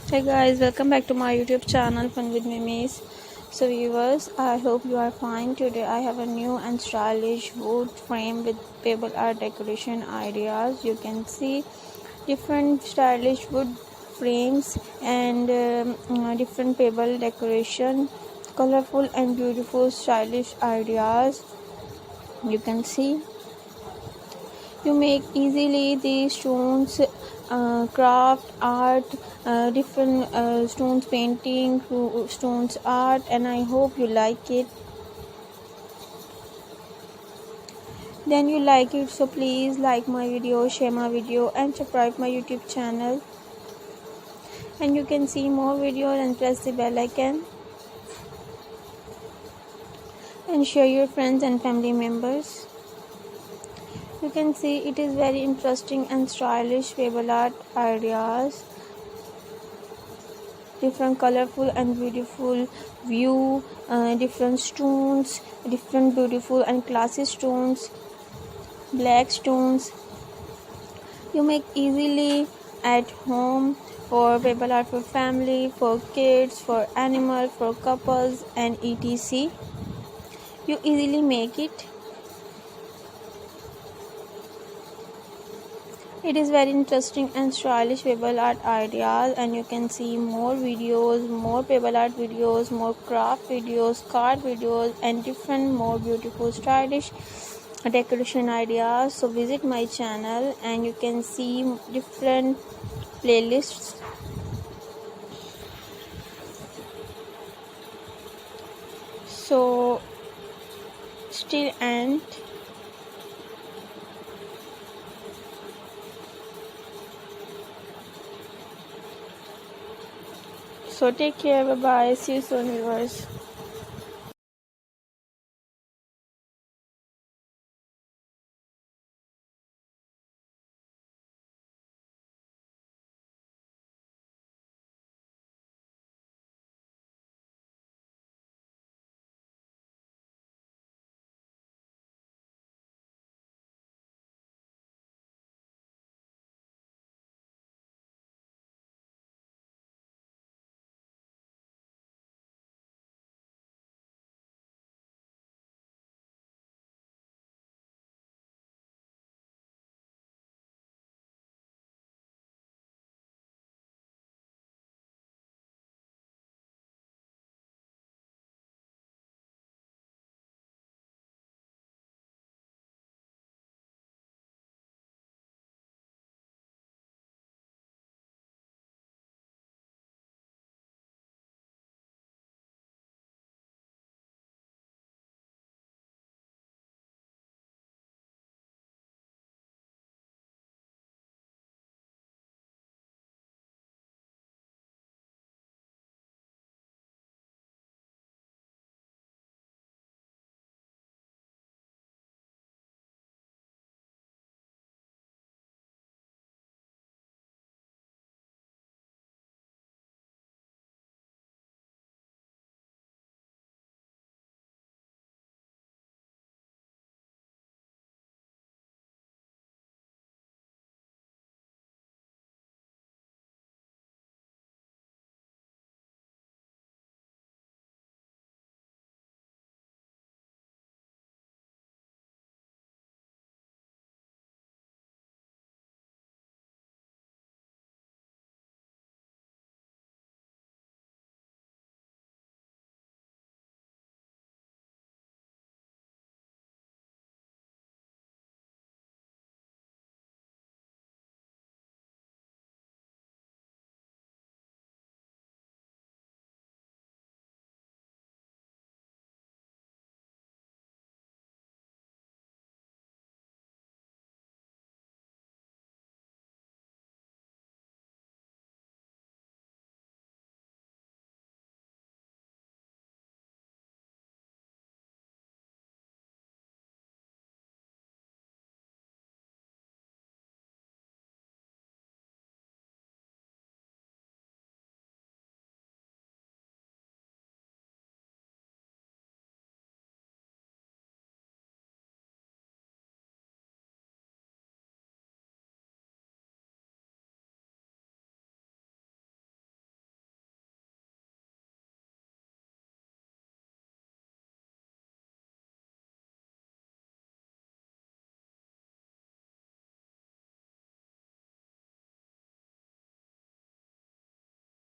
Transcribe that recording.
Hey guys, welcome back to my YouTube channel Fun with Mimis. So viewers, I hope you are fine. Today I have a new and stylish wood frame with pebble art decoration ideas. You can see different stylish wood frames and different pebble decoration, colorful and beautiful stylish ideas. You can see you make easily the stones craft art, different stones painting, stones art, and I hope you like it. Then you like it, so please like my video, share my video, and subscribe my YouTube channel. And you can see more videos and press the bell icon and share your friends and family members. You can see it is very interesting and stylish pebble art ideas, different colorful and beautiful view, different stones, different beautiful and classy stones, black stones. You make easily at home for pebble art for family, for kids, for animal, for couples, and etc. You easily make it. It is very interesting and stylish pebble art ideas, and you can see more videos, more pebble art videos, more craft videos, card videos, and different more beautiful stylish decoration ideas. So visit my channel and you can see different playlists. So still end. So take care, bye bye, see you soon viewers.